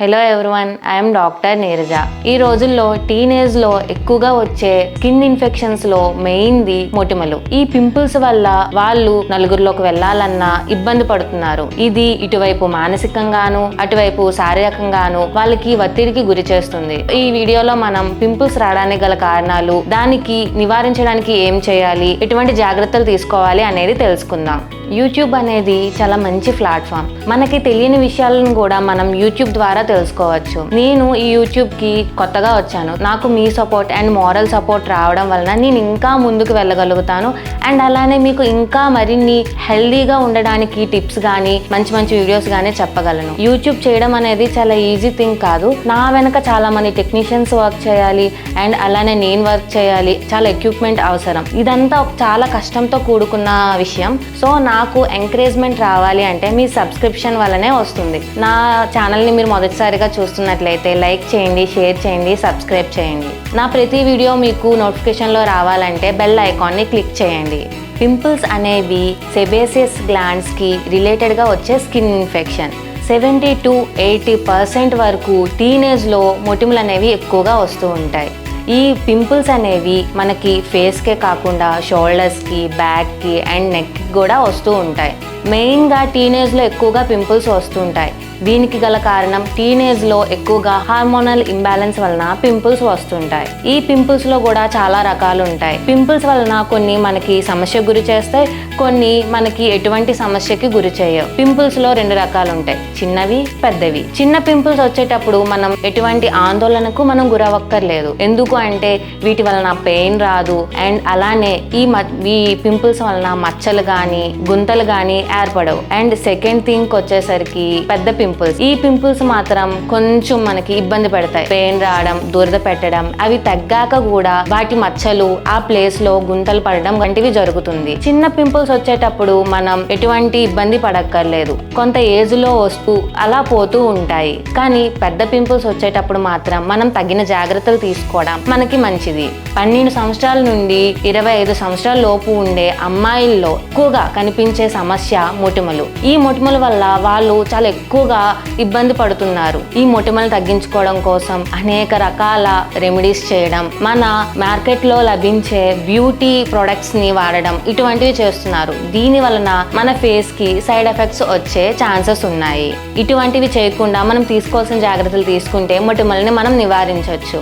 Hello everyone, I'm doctor Neeraja. ఈ రోజుల్లో టీనేజ్లో ఎక్కువగా వచ్చే స్కిన్ ఇన్ఫెక్షన్స్లో మెయిన్ది మొటిమలు. ఈ పింపుల్స్ వల్ల వాళ్ళు నలుగురిలోకి వెళ్ళాలన్నా ఇబ్బంది పడుతున్నారు. ఇది ఇటువైపు మానసికంగాను అటువైపు శారీరకంగాను వాళ్ళకి ఒత్తిడికి గురి చేస్తుంది. ఈ వీడియోలో మనం పింపుల్స్ రావడానికి గల కారణాలు, దానికి నివారించడానికి ఏం చేయాలి, ఎటువంటి జాగ్రత్తలు తీసుకోవాలి అనేది తెలుసుకుందాం. యూట్యూబ్ అనేది చాలా మంచి ప్లాట్ఫామ్. మనకి తెలియని విషయాలను కూడా మనం యూట్యూబ్ ద్వారా తెలుసుకోవచ్చు. నేను ఈ యూట్యూబ్ కి కొత్తగా వచ్చాను. నాకు మీ సపోర్ట్ అండ్ మోరల్ సపోర్ట్ రావడం వలన నేను ఇంకా ముందుకు వెళ్ళగలుగుతాను. అండ్ అలానే మీకు ఇంకా మరిన్ని హెల్దీగా ఉండడానికి టిప్స్ కానీ మంచి మంచి వీడియోస్ కానీ చెప్పగలను. యూట్యూబ్ చేయడం అనేది చాలా ఈజీ థింగ్ కాదు. నా వెనక చాలా మంది టెక్నీషియన్స్ వర్క్ చేయాలి అండ్ అలానే నేను వర్క్ చేయాలి. చాలా ఎక్విప్మెంట్ అవసరం. ఇదంతా చాలా కష్టంతో కూడుకున్న విషయం. సో నాకు ఎంకరేజ్మెంట్ రావాలి అంటే మీ సబ్స్క్రిప్షన్ వల్లనే వస్తుంది. నా ఛానల్ని మీరు మొదటిసారిగా చూస్తున్నట్లయితే లైక్ చేయండి, షేర్ చేయండి, సబ్స్క్రైబ్ చేయండి. నా ప్రతి వీడియో మీకు నోటిఫికేషన్లో రావాలంటే బెల్ ఐకాన్ని క్లిక్ చేయండి. పింపుల్స్ అనేవి సెబేసియస్ గ్లాండ్స్కి రిలేటెడ్గా వచ్చే స్కిన్ ఇన్ఫెక్షన్. 70 to 80% వరకు టీనేజ్లో మొటిమలు అనేవి ఎక్కువగా వస్తూ ఉంటాయి. ఈ పింపుల్స్ అనేవి మనకి ఫేస్కే కాకుండా షోల్డర్స్కి, బ్యాక్కి అండ్ నెక్కి కూడా వస్తూ ఉంటాయి. మెయిన్గా టీనేజ్లో ఎక్కువగా పింపుల్స్ వస్తుంటాయి. దీనికి గల కారణం టీనేజ్లో ఎక్కువగా హార్మోనల్ ఇంబ్యాలెన్స్ వలన పింపుల్స్ వస్తుంటాయి. ఈ పింపుల్స్లో కూడా చాలా రకాలు ఉంటాయి. పింపుల్స్ వలన కొన్ని మనకి సమస్యకు గురి చేస్తాయి, కొన్ని మనకి ఎటువంటి సమస్యకి గురి చేయవు. పింపుల్స్లో 2 రకాలు ఉంటాయి, చిన్నవి, పెద్దవి. చిన్న పింపుల్స్ వచ్చేటప్పుడు మనం ఎటువంటి ఆందోళనకు మనం గురవక్కర్లేదు. ఎందుకు అంటే వీటి వలన పెయిన్ రాదు. అండ్ అలానే ఈ పింపుల్స్ వలన మచ్చలు కానీ గుంతలు కానీ ఏర్పడవు. అండ్ సెకండ్ థింగ్ వచ్చేసరికి పెద్ద పింపుల్స్. ఈ పింపుల్స్ మాత్రం కొంచెం మనకి ఇబ్బంది పెడతాయి. పెయిన్ రావడం, దురద పెట్టడం, అవి తగ్గాక కూడా వాటి మచ్చలు ఆ ప్లేస్ లో గుంతలు పడడం వంటివి జరుగుతుంది. చిన్న పింపుల్స్ వచ్చేటప్పుడు మనం ఎటువంటి ఇబ్బంది పడక్కర్లేదు. కొంత ఏజ్ లో వస్తూ అలా పోతూ ఉంటాయి. కానీ పెద్ద పింపుల్స్ వచ్చేటప్పుడు మాత్రం మనం తగిన జాగ్రత్తలు తీసుకోవడం మనకి మంచిది. 12 సంవత్సరాల నుండి 25 సంవత్సరాల లోపు ఉండే అమ్మాయిల్లో ఎక్కువగా కనిపించే సమస్య మొటిమలు. ఈ మొటిమల వల్ల వాళ్ళు చాలా ఎక్కువగా ఇబ్బంది పడుతున్నారు. ఈ మొటిమలు తగ్గించుకోవడం కోసం అనేక రకాల రెమెడీస్ చేయడం, మన మార్కెట్ లో లభించే బ్యూటీ ప్రొడక్ట్స్ ని వాడడం, ఇటువంటివి చేస్తున్నారు. దీని వలన మన ఫేస్ కి సైడ్ ఎఫెక్ట్స్ వచ్చే ఛాన్సెస్ ఉన్నాయి. ఇటువంటివి చేయకుండా మనం తీసుకోవాల్సిన జాగ్రత్తలు తీసుకుంటే మొటిమల్ని మనం నివారించవచ్చు.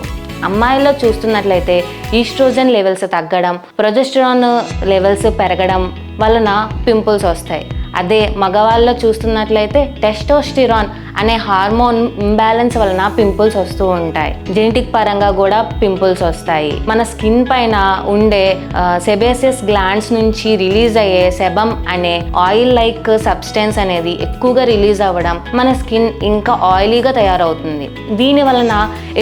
అమ్మాయిల్లో చూస్తున్నట్లయితే ఈస్ట్రోజన్ లెవెల్స్ తగ్గడం, ప్రొజెస్టెరాన్ లెవెల్స్ పెరగడం వలన పింపుల్స్ వస్తాయి. అదే మగవాళ్ళలో చూస్తున్నట్లయితే టెస్టోస్టిరాన్ అనే హార్మోన్ ఇంబ్యాలెన్స్ వలన పింపుల్స్ వస్తూ ఉంటాయి. జెనెటిక్ పరంగా కూడా పింపుల్స్ వస్తాయి. మన స్కిన్ పైన ఉండే సెబేసియస్ గ్లాండ్స్ నుంచి రిలీజ్ అయ్యే సెబమ్ అనే ఆయిల్ లైక్ సబ్స్టెన్స్ అనేది ఎక్కువగా రిలీజ్ అవ్వడం మన స్కిన్ ఇంకా ఆయిలీగా తయారవుతుంది. దీని వలన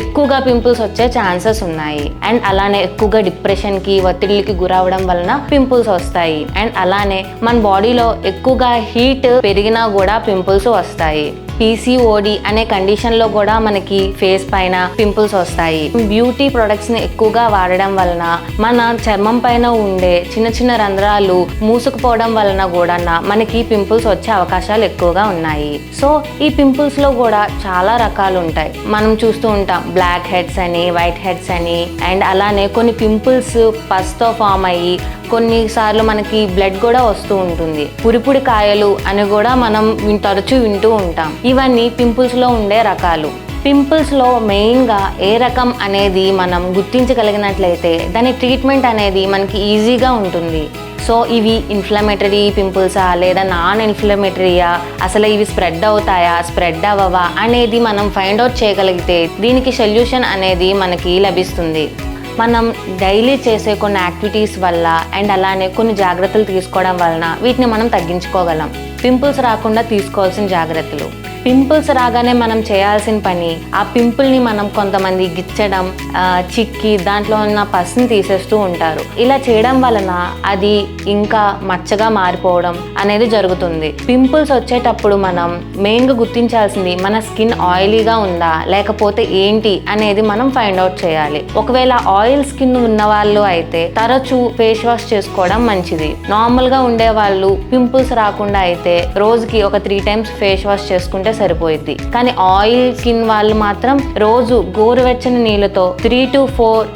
ఎక్కువగా పింపుల్స్ వచ్చే ఛాన్సెస్ ఉన్నాయి. అండ్ అలానే ఎక్కువగా డిప్రెషన్కి, ఒత్తిడికి గురవడం వలన పింపుల్స్ వస్తాయి. అండ్ అలానే మన బాడీలో ఎక్కువగా హీట్ పెరిగినా కూడా పింపుల్స్ వస్తాయి. PCOD అనే కండిషన్ లో కూడా మనకి ఫేస్ పైన పింపుల్స్ వస్తాయి. బ్యూటీ ప్రొడక్ట్స్ ని ఎక్కువగా వాడడం వలన మన చర్మం పైన ఉండే చిన్న చిన్న రంధ్రాలు మూసుకుపోవడం వలన కూడా మనకి పింపుల్స్ వచ్చే అవకాశాలు ఎక్కువగా ఉన్నాయి. సో ఈ పింపుల్స్ లో కూడా చాలా రకాలు ఉంటాయి. మనం చూస్తూ ఉంటాం బ్లాక్ హెడ్స్ అని, వైట్ హెడ్స్ అని. అండ్ అలానే కొన్ని పింపుల్స్ పస్తో ఫామ్ అయ్యి కొన్నిసార్లు మనకి బ్లడ్ కూడా వస్తూ ఉంటుంది. పురిపుడి కాయలు అని కూడా మనం తరచూ వింటూ ఉంటాం. ఇవన్నీ పింపుల్స్ లో ఉండే రకాలు. పింపుల్స్ లో మెయిన్ గా ఏ రకం అనేది మనం గుర్తించగలిగినట్లయితే దాని ట్రీట్మెంట్ అనేది మనకి ఈజీగా ఉంటుంది. సో ఇవి ఇన్ఫ్లమేటరీ పింపుల్సా లేదా నాన్ ఇన్ఫ్లమేటరీయా, అసలు ఇవి స్ప్రెడ్ అవుతాయా, స్ప్రెడ్ అవ్వవా అనేది మనం ఫైండ్ అవుట్ చేయగలిగితే దీనికి సొల్యూషన్ అనేది మనకి లభిస్తుంది. మనం డైలీ చేసే కొన్ని యాక్టివిటీస్ వల్ల అండ్ అలానే కొన్ని జాగ్రత్తలు తీసుకోవడం వలన వీటిని మనం తగ్గించుకోగలం. పింపుల్స్ రాకుండా తీసుకోవాల్సిన జాగ్రత్తలు. పింపుల్స్ రాగానే మనం చేయాల్సిన పని, ఆ పింపుల్ని మనం కొంతమంది గిచ్చడం, చిక్కి దాంట్లో ఉన్న పస్ని తీసేస్తూ ఉంటారు. ఇలా చేయడం వలన అది ఇంకా మచ్చగా మారిపోవడం అనేది జరుగుతుంది. పింపుల్స్ వచ్చేటప్పుడు మనం మెయిన్గా గుర్తించాల్సింది మన స్కిన్ ఆయిలీగా ఉందా లేకపోతే ఏంటి అనేది మనం ఫైండ్ అవుట్ చేయాలి. ఒకవేళ ఆయిల్ స్కిన్ ఉన్న వాళ్ళు అయితే తరచూ ఫేస్ వాష్ చేసుకోవడం మంచిది. నార్మల్గా ఉండే వాళ్ళు పింపుల్స్ రాకుండా అయితే రోజుకి ఒక 3 times ఫేస్ వాష్ చేసుకుంటే సరిపోయిద్ది. కానీ ఆయిల్ స్కిన్ వాళ్ళు మాత్రం రోజు గోరువెచ్చని నీళ్ళతో 3 to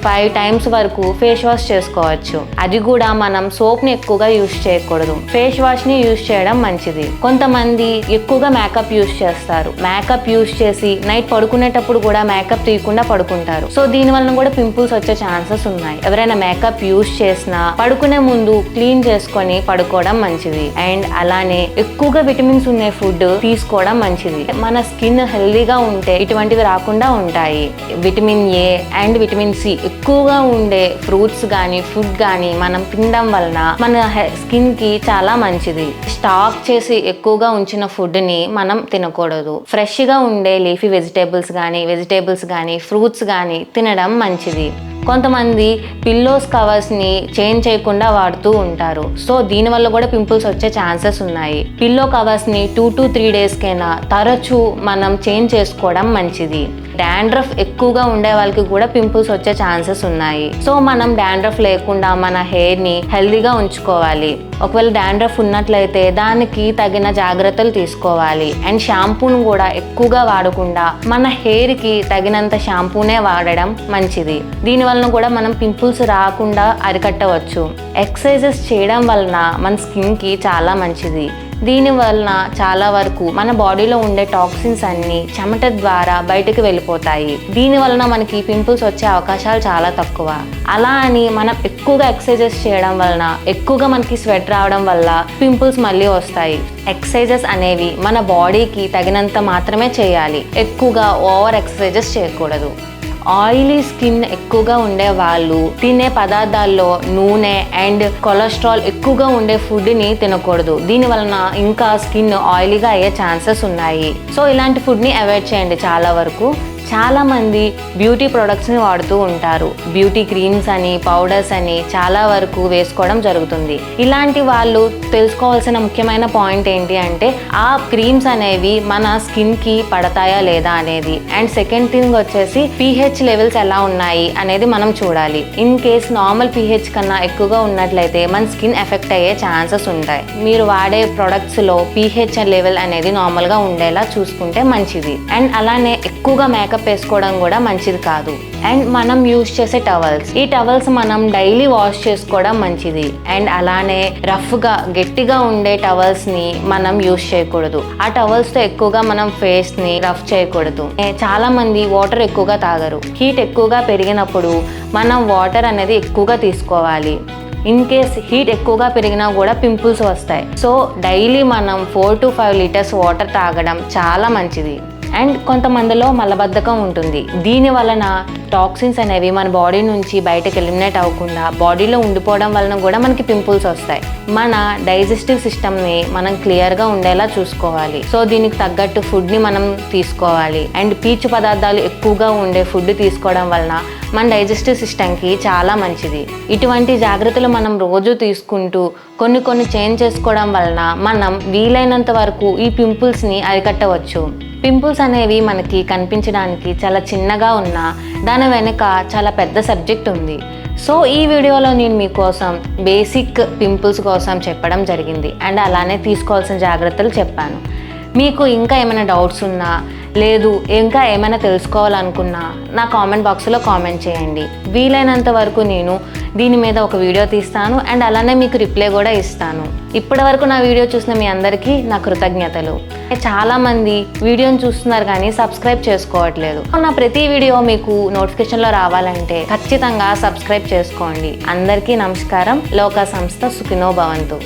5 టైమ్స్ వరకు ఫేస్ వాష్ చేసుకోవచ్చు. అది కూడా మనం సోప్ ని ఎక్కువగా యూజ్ చేయకూడదు, ఫేస్ వాష్ ని యూజ్ చేయడం మంచిది. కొంతమంది ఎక్కువగా మేకప్ యూజ్ చేస్తారు. మేకప్ యూజ్ చేసి నైట్ పడుకునేటప్పుడు కూడా మేకప్ తీయకుండా పడుకుంటారు. సో దీని వలన కూడా పింపుల్స్ వచ్చే ఛాన్సెస్ ఉన్నాయి. ఎవరైనా మేకప్ యూజ్ చేసినా పడుకునే ముందు క్లీన్ చేసుకొని పడుకోవడం మంచిది. అండ్ అలానే ఎక్కువగా విటమిన్స్ ఉన్న ఫుడ్ తీసుకోవడం మంచిది. మన స్కిన్ హెల్దీగా ఉంటే ఇటువంటివి రాకుండా ఉంటాయి. Vitamin A and vitamin C ఎక్కువగా ఉండే ఫ్రూట్స్ కానీ ఫుడ్ కానీ మనం తినడం వలన మన స్కిన్ కి చాలా మంచిది. స్టాక్ చేసి ఎక్కువగా ఉంచిన ఫుడ్ ని మనం తినకూడదు. ఫ్రెష్ గా ఉండే లీఫీ వెజిటేబుల్స్ కానీ ఫ్రూట్స్ కానీ తినడం మంచిది. కొంతమంది పిల్లోస్ కవర్స్ ని చేంజ్ చేయకుండా వాడుతూ ఉంటారు. సో దీనివల్ల కూడా పింపుల్స్ వచ్చే ఛాన్సెస్ ఉన్నాయి. పిల్లో కవర్స్ ని 2 to 3 days కైనా తరచూ మనం చేంజ్ చేసుకోవడం మంచిది. డాండ్రఫ్ ఎక్కువగా ఉండే వాళ్ళకి కూడా పింపుల్స్ వచ్చే ఛాన్సెస్ ఉన్నాయి. సో మనం డాండ్రఫ్ లేకుండా మన హెయిర్ ని హెల్దీగా ఉంచుకోవాలి. ఒకవేళ డాండ్రఫ్ ఉన్నట్లయితే దానికి తగిన జాగ్రత్తలు తీసుకోవాలి. అండ్ షాంపూను కూడా ఎక్కువగా వాడకుండా మన హెయిర్ కి తగినంత షాంపూనే వాడడం మంచిది. దీనివల్ల కూడా మనం పింపుల్స్ రాకుండా అరికట్టవచ్చు. ఎక్సర్సైజెస్ చేయడం వలన మన స్కిన్ కి చాలా మంచిది. దీని వలన చాలా వరకు మన బాడీలో ఉండే టాక్సిన్స్ అన్ని చెమట ద్వారా బయటకు వెళ్ళిపోతాయి. దీని వలన మనకి పింపుల్స్ వచ్చే అవకాశాలు చాలా తక్కువ. అలా అని మనం ఎక్కువగా ఎక్సర్సైజెస్ చేయడం వలన ఎక్కువగా మనకి స్వెట్ రావడం వల్ల పింపుల్స్ మళ్ళీ వస్తాయి. ఎక్సర్సైజెస్ అనేవి మన బాడీకి తగినంత మాత్రమే చేయాలి. ఎక్కువగా ఓవర్ ఎక్సర్సైజెస్ చేయకూడదు. ఆయిలీ స్కిన్ ఎక్కువగా ఉండే వాళ్ళు తినే పదార్థాల్లో నూనె అండ్ కొలెస్ట్రాల్ ఎక్కువగా ఉండే ఫుడ్ ని తినకూడదు. దీని వలన ఇంకా స్కిన్ ఆయిలీగా అయ్యే ఛాన్సెస్ ఉన్నాయి. సో ఇలాంటి ఫుడ్ ని అవాయిడ్ చేయండి. చాలా వరకు చాలా మంది బ్యూటీ ప్రొడక్ట్స్ ని వాడుతూ ఉంటారు. బ్యూటీ క్రీమ్స్ అని పౌడర్స్ అని చాలా వరకు వేసుకోవడం జరుగుతుంది. ఇలాంటి వాళ్ళు తెలుసుకోవాల్సిన ముఖ్యమైన పాయింట్ ఏంటి అంటే ఆ క్రీమ్స్ అనేవి మన స్కిన్ కి పడతాయా లేదా అనేది. అండ్ సెకండ్ థింగ్ వచ్చేసి pH లెవెల్స్ ఎలా ఉన్నాయి అనేది మనం చూడాలి. ఇన్ కేస్ నార్మల్ pH కన్నా ఎక్కువగా ఉన్నట్లయితే మన స్కిన్ ఎఫెక్ట్ అయ్యే ఛాన్సెస్ ఉంటాయి. మీరు వాడే ప్రొడక్ట్స్ లో pH లెవెల్ అనేది నార్మల్ గా ఉండేలా చూసుకుంటే మంచిది. అండ్ అలానే ఎక్కువగా మేకప్ వేసుకోవడం కూడా మంచిది కాదు. అండ్ మనం యూజ్ చేసే టవల్స్, ఈ టవల్స్ మనం డైలీ వాష్ చేసుకోవడం మంచిది. అండ్ అలానే రఫ్ గా గట్టిగా ఉండే టవల్స్ ని మనం యూజ్ చేయకూడదు. ఆ టవల్స్ తో ఎక్కువగా మనం ఫేస్ ని రఫ్ చేయకూడదు. చాలా మంది వాటర్ ఎక్కువగా తాగరు. హీట్ ఎక్కువగా పెరిగినప్పుడు మనం వాటర్ అనేది ఎక్కువగా తీసుకోవాలి. ఇన్ కేస్ హీట్ ఎక్కువగా పెరిగినా కూడా పింపుల్స్ వస్తాయి. సో డైలీ మనం 4 to 5 లీటర్స్ వాటర్ తాగడం చాలా మంచిది. అండ్ కొంతమందిలో మలబద్ధకం ఉంటుంది. దీని వలన టాక్సిన్స్ అనేవి మన బాడీ నుంచి బయటకు ఎలిమినేట్ అవ్వకుండా బాడీలో ఉండిపోవడం వలన కూడా మనకి పింపుల్స్ వస్తాయి. మన డైజెస్టివ్ సిస్టమ్ని మనం క్లియర్గా ఉండేలా చూసుకోవాలి. సో దీనికి తగ్గట్టు ఫుడ్ని మనం తీసుకోవాలి. అండ్ పీచు పదార్థాలు ఎక్కువగా ఉండే ఫుడ్ తీసుకోవడం వలన మన డైజెస్టివ్ సిస్టమ్కి చాలా మంచిది. ఇటువంటి జాగ్రత్తలు మనం రోజు తీసుకుంటూ కొన్ని చేంజ్ చేసుకోవడం వలన మనం వీలైనంత వరకు ఈ పింపుల్స్ని అరికట్టవచ్చు. పింపుల్స్ అనేవి మనకి కనిపించడానికి చాలా చిన్నగా ఉన్నా దాని వెనుక చాలా పెద్ద సబ్జెక్ట్ ఉంది. సో ఈ వీడియోలో నేను మీకోసం బేసిక్ పింపుల్స్ కోసం చెప్పడం జరిగింది. అండ్ అలానే తీసుకోవాల్సిన జాగ్రత్తలు చెప్పాను. మీకు ఇంకా ఏమైనా డౌట్స్ ఉన్నా లేదు ఇంకా ఏమైనా తెలుసుకోవాలనుకున్నా నా కామెంట్ బాక్స్లో కామెంట్ చేయండి. వీలైనంత వరకు నేను దీని మీద ఒక వీడియో తీస్తాను. అండ్ అలానే మీకు రిప్లై కూడా ఇస్తాను. ఇప్పటి వరకు నా వీడియో చూసిన మీ అందరికీ నా కృతజ్ఞతలు. చాలామంది వీడియోని చూస్తున్నారు కానీ సబ్స్క్రైబ్ చేసుకోవట్లేదు. నా ప్రతి వీడియో మీకు నోటిఫికేషన్లో రావాలంటే ఖచ్చితంగా సబ్స్క్రైబ్ చేసుకోండి. అందరికీ నమస్కారం. లోక సంస్థ సుఖినో భవంతు.